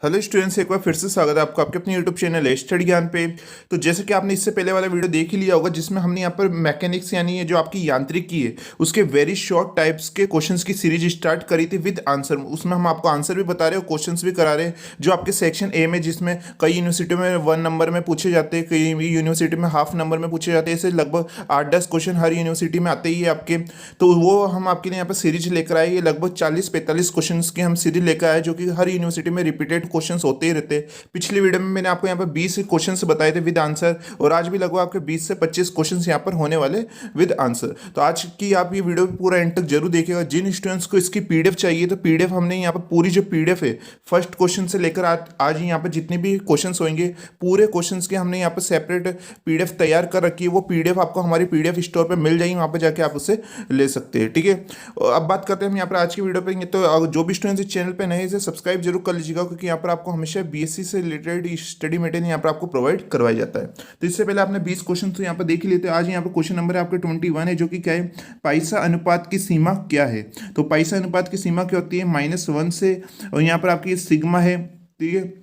Hello students, एक बार फिर से स्वागत है आपको आपके अपने यूट्यूब चैनल है स्टडी ज्ञान पे। तो जैसे कि आपने इससे पहले वाला वीडियो देख ही लिया होगा जिसमें हमने यहाँ पर मैकेनिक्स यानी ये जो आपकी यांत्रिकी है उसके वेरी शॉर्ट टाइप्स के क्वेश्चंस की सीरीज स्टार्ट करी थी विद आंसर। उसमें हम आपको आंसर भी बता रहे हैं और क्वेश्चंस भी करा रहे हैं जो आपके सेक्शन ए में, जिसमें कई यूनिवर्सिटियों में 1 नंबर में पूछे जाते हैं, कई यूनिवर्सिटी में हाफ नंबर में पूछे जाते हैं। ऐसे लगभग 8-10 क्वेश्चन हर यूनिवर्सिटी में आते ही है आपके। तो वो हम आपके लिए यहाँ पर सीरीज लेकर आए। ये लगभग 40-45 क्वेश्चन की हम सीरीज लेकर आए जो कि हर यूनिवर्सिटी में रिपीटेड क्वेश्चन होते ही रहते हैं। पिछली वीडियो में मैंने आपको यहाँ पर 20 क्वेश्चंस बताए थे विद आंसर, और आज भी लगभग आपके 20 से 25 क्वेश्चंस यहाँ पर होने वाले विद आंसर। तो आज की आप ये वीडियो पूरा एंड तक जरूर देखिएगा। जिन स्टूडेंट्स को इसकी पीडीएफ चाहिए तो पीडीएफ हमने यहाँ पर पूरी जो पीडीएफ है फर्स्ट क्वेश्चन से लेकर आज यहाँ पर जितने भी क्वेश्चन होंगे पूरे क्वेश्चन के हमने यहाँ पर सेपरेट पीडीएफ तैयार कर रखी है। वो पीडीएफ आपको हमारी पीडीएफ स्टोर पर मिल जाएगी, वहाँ पर जाके आप उसे ले सकते हैं। ठीक है, अब बात करते हैं हम यहाँ पर आज की वीडियो पर। तो जो भी स्टूडेंट्स इस चैनल पर नए इसे सब्सक्राइब जरूर कर लीजिएगा, क्योंकि यहाँ पर आपको हमेशा बीएससी से रिलेटेड स्टडी मटेरियल यहाँ पर आपको प्रोवाइड करवाया जाता है। तो इससे पहले आपने 20 क्वेश्चन तो यहाँ पर देख ही लेते हैं। आज यहाँ पर क्वेश्चन नंबर है आपके 21 है, जो कि क्या है, पैसा अनुपात की सीमा क्या है। तो पैसा अनुपात की सीमा क्या होती है, -1 से, और यहाँ पर आपकी सिग्मा है। ठीक है,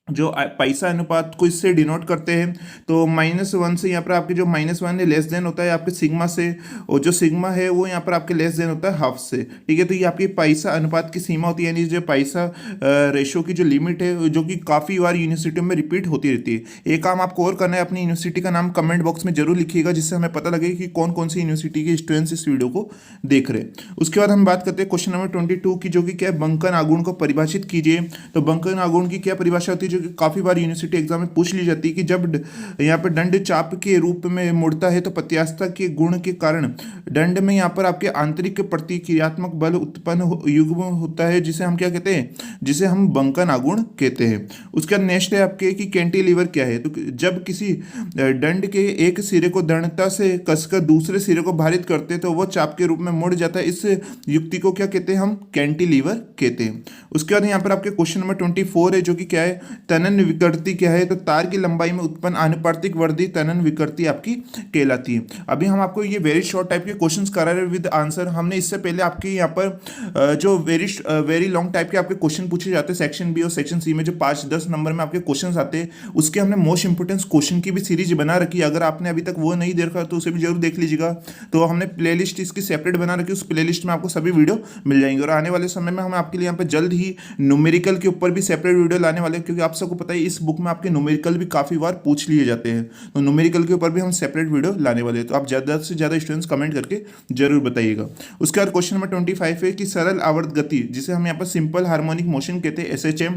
जो पैसा अनुपात को इससे डिनोट करते हैं। तो -1 से यहाँ पर आपके जो -1 है लेस देन होता है आपके सिग्मा से, और जो सिग्मा है वो यहाँ पर आपके लेस देन होता है हाफ से। ठीक है, तो ये आपकी पैसा अनुपात की सीमा होती है, यानी जो पैसा रेशो की जो लिमिट है, जो कि काफ़ी बार यूनिवर्सिटियों में रिपीट होती रहती है। एक काम आपको और करना है, अपनी यूनिवर्सिटी का नाम कमेंट बॉक्स में जरूर लिखिएगा, जिससे हमें पता लगे कि कौन कौन सी यूनिवर्सिटी के स्टूडेंट्स इस वीडियो को देख रहे हैं। उसके बाद हम बात करते हैं क्वेश्चन नंबर 22 की, जो कि क्या है, बंकन आघूर्ण को परिभाषित कीजिए। तो बंकन आघूर्ण की क्या परिभाषा होती है, जो कि काफी बार यूनिवर्सिटी एग्जाम में पूछ ली जाती है कि जब यहाँ पर दंड चाप के रूप में मुड़ता है तो प्रत्यास्थता के गुण के कारण दंड में यहाँ पर आपके आंतरिक प्रतिक्रियात्मक बल उत्पन्न युग्म होता है, जिसे हम क्या कहते हैं, जिसे हम बंकन आघूर्ण कहते हैं। उसके बाद नेक्स्ट है आपके कि कैंटिलीवर क्या है। तो जब किसी दंड के एक सिरे को दृढ़ता से कसकर दूसरे सिरे को भारित करते हैं तो वह चाप के रूप में मुड़ जाता है। इस युक्ति को क्या कहते हैं, हम कैंटिलीवर कहते हैं। उसके बाद यहाँ पर आपके क्वेश्चन नंबर 24 है, जो कि क्या है, तनन विकृति क्या है। तो तार की लंबाई में उत्पन्न आनुपातिक वृद्धि तनन विकृति आपकी कहलाती है। अभी हम आपको ये वेरी शॉर्ट टाइप के क्वेश्चंस करा रहे हैं विद आंसर। हमने इससे पहले आपके यहाँ पर जो वेरी लॉन्ग टाइप के आपके क्वेश्चन पूछे जाते हैं सेक्शन बी और सेक्शन सी में, जो 5-10 नंबर में आपके क्वेश्चन आते हैं, उसके हमने मोस्ट इंपोर्टेंट क्वेश्चन की भी सीरीज बना रखी है। अगर आपने अभी तक वो नहीं देखा तो उसे भी जरूर देख लीजिएगा। तो हमने प्लेलिस्ट इसकी सेपरेट बना रखी है, उस प्लेलिस्ट में आपको सभी वीडियो मिल जाएंगे। और आने वाले समय में हम आपके लिए यहाँ पर जल्द ही न्यूमेरिकल के ऊपर भी सेपरेट वीडियो लाने वाले हैं, क्योंकि आप सबको पता है इस बुक में आपके न्यूमेरिकल भी काफ़ी बार पूछ लिए जाते हैं। तो न्यूमेरिकल के ऊपर भी हम सेपरेट वीडियो लाने वाले हैं। तो आप ज़्यादा से ज़्यादा स्टूडेंट्स कमेंट करके जरूर बताइएगा। उसके बाद क्वेश्चन नंबर 25 है कि सरल आवर्त गति, जिसे हम यहाँ पर सिंपल हार्मोनिक मोशन कहते हैं, SHM,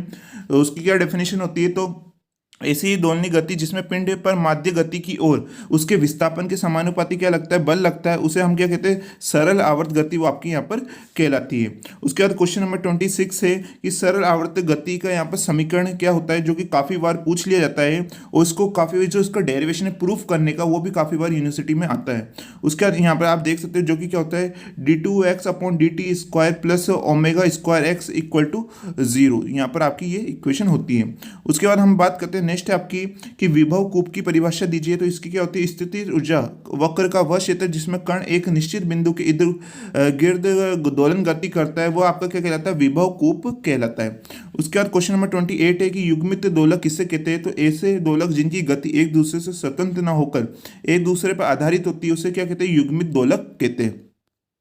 उसकी क्या डेफिनेशन होती है। तो ऐसी दोलनी गति जिसमें पिंड पर माध्य गति की ओर उसके विस्थापन के समानुपाती क्या लगता है, बल लगता है, उसे हम क्या कहते हैं, सरल आवर्त गति, वो आपकी यहाँ पर कहलाती है। उसके बाद क्वेश्चन नंबर 26 है कि सरल आवर्त गति का यहाँ पर समीकरण क्या होता है, जो कि काफ़ी बार पूछ लिया जाता है, और उसको काफ़ी जो उसका डेरिवेशन है प्रूफ करने का, वो भी काफ़ी बार यूनिवर्सिटी में आता है। उसके बाद यहाँ पर आप देख सकते हो, जो कि क्या होता है, d2x/dt² प्लस ω²x = 0। यहाँ पर आपकी ये इक्वेशन होती है। उसके बाद हम बात करते हैं नेक्स्ट है आपकी कि विभव कूप की परिभाषा दीजिए। तो इसकी क्या होती है, स्थिति ऊर्जा वक्र का वह क्षेत्र जिसमें कण एक निश्चित बिंदु के इर्द गिर्द दोलन गति करता है, वो आपका क्या कहलाता है, विभव कूप कहलाता है। उसके बाद क्वेश्चन नंबर 28 है कि युग्मित दोलक किससे कहते हैं। तो ऐसे दोलक जिनकी गति एक दूसरे से स्वतंत्र न होकर एक दूसरे पर आधारित होती है, उसे क्या कहते हैं, युग्मित दोलक कहते हैं।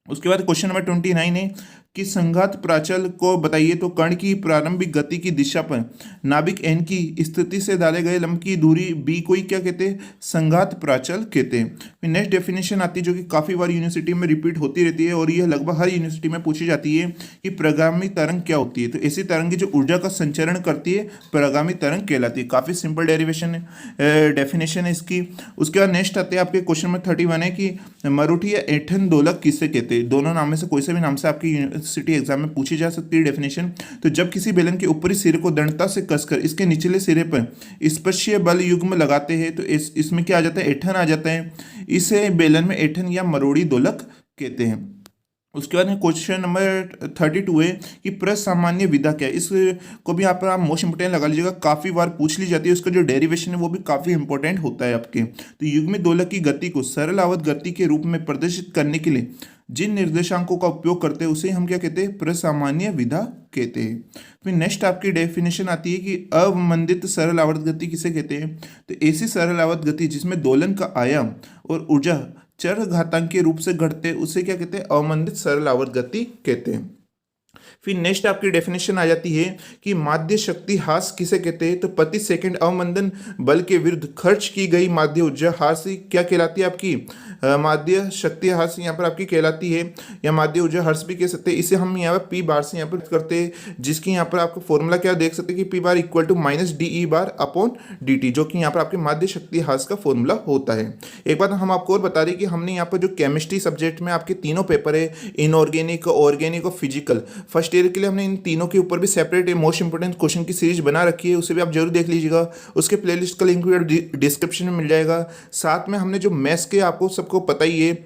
उसके बाद क्वेश्चन नंबर 29 है कि संघात प्राचल को बताइए। तो कण की प्रारंभिक गति की दिशा पर नाभिक N की स्थिति से डाले गए लंब की दूरी B को ही क्या कहते हैं, संघात प्राचल कहते हैं। फिर नेक्स्ट डेफिनेशन आती है, जो कि काफ़ी बार यूनिवर्सिटी में रिपीट होती रहती है, और यह लगभग हर यूनिवर्सिटी में पूछी जाती है कि प्रगामी तरंग क्या होती है। तो ऐसी तरंग की जो ऊर्जा का संचरण करती है प्रगामी तरंग कहलाती है। काफ़ी सिंपल डेफिनेशन है इसकी। उसके बाद नेक्स्ट आते हैं आपके क्वेश्चन नंबर 31 है कि मरूठी या ऐंठन दोलक किससे कहते हैं। दोनों नाम में से कोई से भी नाम से आपकी सिटी एग्जाम में पूछी जा सकती है डेफिनेशन। तो जब किसी बेलन के ऊपरी सिरे को दृढ़ता से कसकर इसके निचले सिरे पर स्पर्शीय बल युग्म लगाते हैं तो इसमें क्या आ जाता है, ऐंठन आ जाता है। इसे बेलन में ऐंठन या मरोड़ी दोलक कहते हैं। उसके बाद क्वेश्चन नंबर 32 है कि प्रसामान्य विधा क्या है। इसको भी आप मोस्ट इंपोर्टेंट लगा लीजिएगा, काफ़ी बार पूछ ली जाती है। उसका जो डेरिवेशन है वो भी काफ़ी इंपॉर्टेंट होता है आपके। तो युग्मित दोलक की गति को सरल आवत गति के रूप में प्रदर्शित करने के लिए जिन निर्देशांकों का उपयोग करते हैं उसे हम क्या कहते हैं, प्रसामान्य विधा कहते हैं। फिर नेक्स्ट आपकी डेफिनेशन आती है कि अवमंदित सरल आवर्त गति किसे कहते हैं। तो ऐसी सरल आवर्त गति जिसमें दोलन का आयाम और ऊर्जा चर घातांकीय रूप से घटते उसे क्या कहते हैं, अवमंदित सरल आवर्त गति कहते हैं। फिर नेक्स्ट आपकी डेफिनेशन आ जाती है कि माध्य शक्ति ह्रास किसे कहते हैं। तो प्रति सेकंड अवमंदन बल के विरुद्ध खर्च की गई माध्य ऊर्जा ह्रास क्या कहलाती है, आपकी माध्य शक्ति ह्रास यहाँ पर आपकी कहलाती है, या माध्य ऊर्जा ह्रास भी कह सकते हैं। इसे हम यहाँ पर पी बार से यहाँ पर करते हैं, जिसकी यहाँ पर आपको फॉर्मूला क्या देख सकते हैं कि P bar equal to minus D E bar upon D T, जो कि यहाँ पर आपके माध्य शक्ति ह्रास का फॉर्मूला होता है। एक बात हम आपको और बता दें कि हमने यहाँ पर जो केमिस्ट्री सब्जेक्ट में आपके तीनों पेपर है, इनऑर्गेनिक, ऑर्गेनिक और फिजिकल, फर्स्ट ईयर के लिए हमने इन तीनों के ऊपर भी सेपरेट मोस्ट इंपोर्टेंट क्वेश्चन की सीरीज बना रखी है, उसे भी आप जरूर देख लीजिएगा। उसके प्लेलिस्ट का लिंक भी डिस्क्रिप्शन में मिल जाएगा। साथ में हमने जो मैथ्स के आपको सबको पता ही है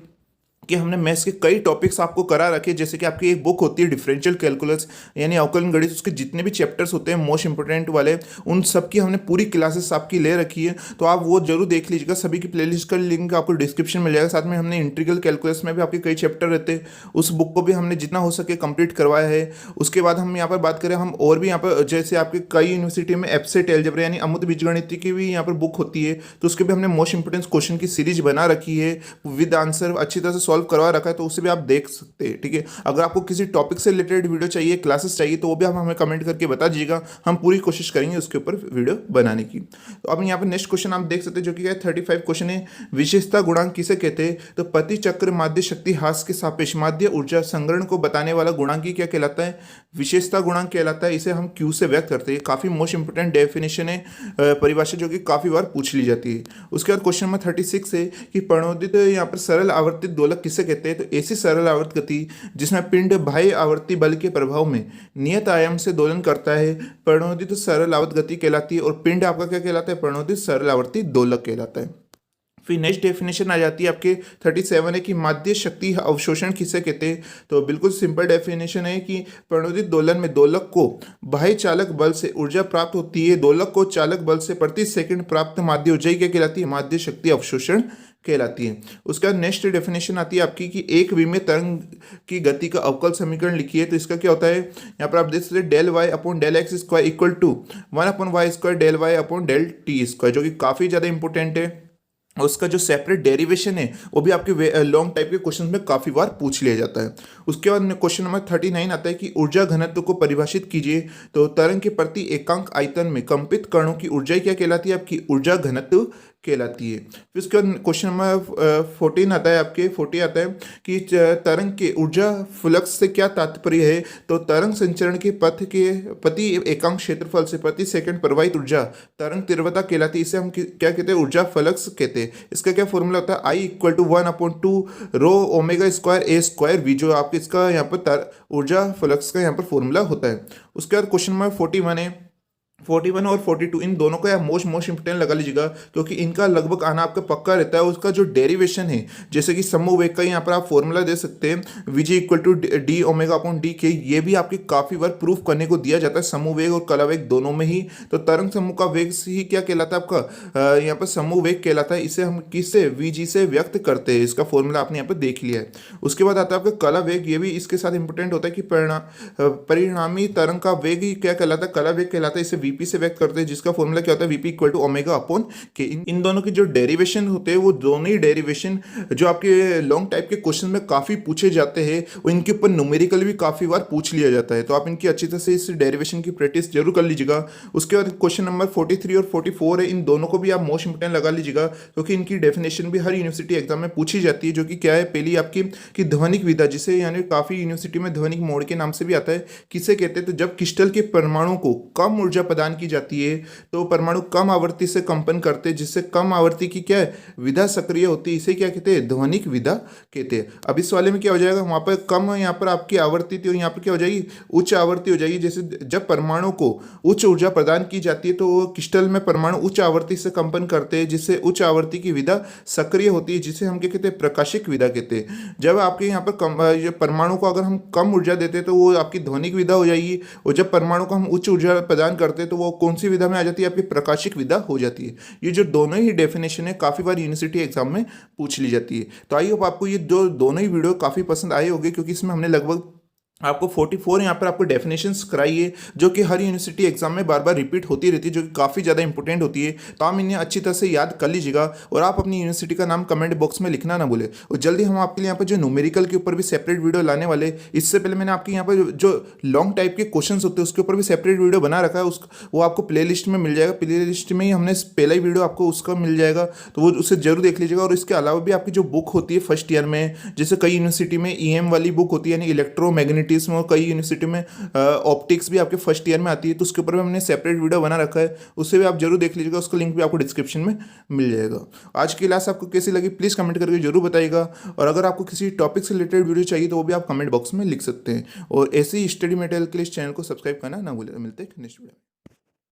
कि हमने मैथ्स के कई टॉपिक्स आपको करा रखे, जैसे कि आपकी एक बुक होती है डिफरेंशियल कैलकुलस यानी अवकलन गणित, उसके जितने भी चैप्टर्स होते हैं मोस्ट इंपोर्टेंट वाले, उन सब की हमने पूरी क्लासेस आपकी ले रखी है, तो आप वो जरूर देख लीजिएगा। सभी की प्लेलिस्ट का लिंक आपको डिस्क्रिप्शन में मिल जाएगा। साथ में हमने इंटीग्रल कैलकुलस में भी आपके कई चैप्टर रहते हैं, उस बुक को भी हमने जितना हो सके कंप्लीट करवाया है। उसके बाद हम यहाँ पर बात करें, हम और भी यहाँ पर जैसे आपके कई यूनिवर्सिटी में एप्सेट एलजेब्रा यानी अमुत बीजगणित की भी यहाँ पर बुक होती है, तो उसके भी हमने मोस्ट इंपोर्टेंट क्वेश्चन की सीरीज बना रखी है, विद आंसर अच्छी तरह से सॉल्व करवा रखा है, तो उसे भी आप देख सकते हैं। ठीक है, अगर आपको किसी टॉपिक से रिलेटेड वीडियो चाहिए, क्लासेस चाहिए, तो वो भी आप हमें कमेंट करके बता दीजिएगा, हम पूरी कोशिश करेंगे उसके ऊपर वीडियो बनाने की। तो अब यहाँ पर नेक्स्ट क्वेश्चन आप देख सकते हैं, जो कि 35 क्वेश्चन है। विशेषता गुणांक किसे कहते हैं। तो प्रति चक्र माध्य शक्ति ह्रास के सापेक्ष माध्य ऊर्जा संग्रहण को बताने वाला गुणांक क्या कहलाता है, विशेषता गुणांक कहलाता है। इसे हम क्यू से व्यक्त करते हैं। काफी मोस्ट इंपोर्टेंट डेफिनेशन है, परिभाषा, जो कि काफी बार पूछ ली जाती है। उसके बाद क्वेश्चन नंबर 36 है कि प्रणोदित यहाँ पर सरल आवर्तित दोलक किसे कहते हैं। तो ऐसी सरल आवर्त गति जिसमें पिंड बाह्य आवर्ती बल के प्रभाव में नियत आयाम से दोलन करता है, प्रणोदित सरल आवर्त गति कहलाती है। और पिंड आपका क्या कहलाता है, प्रणोदित सरल आवर्ती दोलक कहलाता है। फिर नेक्स्ट डेफिनेशन आ जाती है आपके 37 है कि माध्य शक्ति अवशोषण किसे कहते हैं। तो बिल्कुल सिंपल डेफिनेशन है कि प्रणोदित दोलन में दोलक को बाह्य चालक बल से ऊर्जा प्राप्त होती है। दोलक को चालक बल से प्रति सेकंड प्राप्त माध्य ऊर्जा क्या कहलाती है, माध्य शक्ति अवशोषण कहलाती है। उसके बाद नेक्स्ट डेफिनेशन आती है आपकी कि एक विमीय तरंग की गति का अवकल समीकरण लिखिए। तो इसका क्या होता है, यहाँ पर आप देख सकते हैं del Y upon del X square equal to 1 upon Y square del Y upon del T square, जो कि काफ़ी ज़्यादा इंपॉर्टेंट है। उसका जो सेपरेट डेरिवेशन है वो भी आपके लॉन्ग टाइप के क्वेश्चन में काफ़ी बार पूछ लिया जाता है। उसके बाद क्वेश्चन नंबर 39 आता है कि ऊर्जा घनत्व को परिभाषित कीजिए। तो तरंग के प्रति एकांक आयतन में कंपित कणों की ऊर्जा क्या कहलाती है, आपकी ऊर्जा घनत्व कहलाती है। फिर उसके बाद क्वेश्चन नंबर 14 आता है, आपके 40 आता है कि तरंग के ऊर्जा फ्लक्स से क्या तात्पर्य है। तो तरंग संचरण के पथ के प्रति एकांक क्षेत्रफल से प्रति सेकंड प्रवाहित ऊर्जा तरंग तीव्रता कहलाती है। इसे हम क्या कहते हैं, ऊर्जा फ्लक्स कहते हैं। इसका क्या फॉर्मूला होता है, I equal to 1/2 rho omega square a square v, जो आपके इसका यहाँ पर ऊर्जा फ्लक्स का यहाँ पर फॉर्मूला होता है। उसके बाद क्वेश्चन नंबर 41 है, 41 और 42 इन दोनों को आप मोस्ट इंपोर्टेंट लगा लीजिएगा, क्योंकि इनका लगभग आना आपका पक्का रहता है। उसका जो डेरिवेशन है, जैसे कि समूह वेग का यहाँ पर आप फॉर्मूला दे सकते हैं, VG equal to D omega upon D K, ये भी आपके काफ़ी बार प्रूफ करने को दिया जाता है, समूह वेग और कला वेग दोनों में ही। तो तरंग समूह का वेग ही क्या कहलाता है, आपका यहाँ पर समूह वेग कहलाता है। इसे हम किससे, वीजी से व्यक्त करते हैं। इसका फॉर्मूला आपने यहाँ पर देख लिया है। उसके बाद आता है आपका कला वेग, ये भी इसके साथ इंपोर्टेंट होता है कि परिणामी तरंग का वेग ही क्या कहलाता है, कला वेग कहलाता है। इसे वीपी से व्यक्त करते हैं, जिसका फॉर्मूला क्या होता है, VP equal to omega upon K. इन दोनों की जो डेरिवेशन होते हैं, वो दोनों ही डेरिवेशन जो आपके लॉन्ग टाइप के क्वेश्चन में काफी पूछे जाते हैं, वो इनके ऊपर न्यूमेरिकल भी काफी बार पूछ लिया जाता है। तो आप इनकी अच्छी तरह से इस डेरिवेशन की प्रैक्टिस जरूर कर लीजिएगा। उसके बाद क्वेश्चन नंबर 43 और 44 है, इन दोनों को भी आप मोस्ट इंपोर्टेंट लगा लीजिएगा, क्योंकि इनकी डेफिनेशन भी हर यूनिवर्सिटी एग्जाम में पूछी जाती है। जो कि क्या है, पहली आपकी कि ध्वनिक विधा, जिसे यानी काफी यूनिवर्सिटी में ध्वनिक मोड के नाम से भी आता है, किसे कहते हैं। तो जब क्रिस्टल के परमाणु को कम ऊर्जा प्रदान की जाती है, तो परमाणु कम आवृत्ति से कंपन करते हैं, जिससे कम आवृत्ति की क्या है, विधा सक्रिय होती है। इसे क्या कहते हैं, ध्वनिक विधा कहते हैं। अब इस वाले में क्या हो जाएगा, वहां पर कम यहाँ पर आपकी आवृत्ति थी, यहाँ पर क्या हो जाएगी, उच्च आवृत्ति हो जाएगी। जैसे जब परमाणु को उच्च ऊर्जा प्रदान की जाती है, तो क्रिस्टल में परमाणु उच्च आवृत्ति से कंपन करते हैं, जिससे उच्च आवृत्ति की विधा सक्रिय होती है, जिसे हम क्या कहते हैं, प्रकाशिक विधा कहते हैं। जब आपके यहाँ पर परमाणु को अगर हम कम ऊर्जा देते हैं, तो वो आपकी ध्वनिक विधा हो जाएगी। और जब परमाणु को हम उच्च ऊर्जा प्रदान करते हैं, तो वो कौन सी विधा में आ जाती है, आपकी प्रकाशिक विधा हो जाती है। ये जो दोनों ही डेफिनेशन है काफ़ी बार यूनिवर्सिटी एग्जाम में पूछ ली जाती है। तो आई होप आपको ये जो दोनों ही वीडियो काफ़ी पसंद आए होंगे, क्योंकि इसमें हमने लगभग आपको 44 यहाँ पर आपको डेफिनेशंस कराई है, जो कि हर यूनिवर्सिटी एग्जाम में बार बार रिपीट होती रहती है, जो कि काफ़ी ज़्यादा इंपॉर्टेंट होती है। तो आप इन्हें अच्छी तरह से याद कर लीजिएगा और आप अपनी यूनिवर्सिटी का नाम कमेंट बॉक्स में लिखना ना भूले। और जल्दी हम आपके लिए यहाँ पर जो न्यूमेरिकल के ऊपर भी सेपरेट वीडियो लाने वाले, इससे पहले मैंने आपके यहाँ पर जो लॉन्ग टाइप के क्वेश्चन होते हैं उसके ऊपर भी सेपरेट वीडियो बना रखा है। वो आपको प्ले लिस्ट में मिल जाएगा, प्ले लिस्ट में ही हमने पहला ही वीडियो आपको उसका मिल जाएगा, तो वो उसे जरूर देख लीजिएगा। और इसके अलावा भी आपकी जो बुक होती है फर्स्ट ईयर में, जैसे कई यूनिवर्सिटी में EM वाली बुक होती है, यानी इलेक्ट्रोमैग्नेटिज्म, और कई यूनिवर्सिटी में ऑप्टिक्स भी आपके फर्स्ट ईयर में आती है, तो उसके ऊपर भी हमने सेपरेट वीडियो बना रखा है, उससे भी आप जरूर देख लीजिएगा। उसका लिंक भी आपको डिस्क्रिप्शन में मिल जाएगा। आज की क्लास आपको कैसी लगी प्लीज़ कमेंट करके जरूर बताइएगा। और अगर आपको किसी टॉपिक से रिलेटेड वीडियो चाहिए तो वो भी आप कमेंट बॉक्स में लिख सकते हैं। और ऐसे ही स्टडी मटेरियल के लिए इस चैनल को सब्सक्राइब करना ना भूलें। मिलते हैं नेक्स्ट वीडियो में।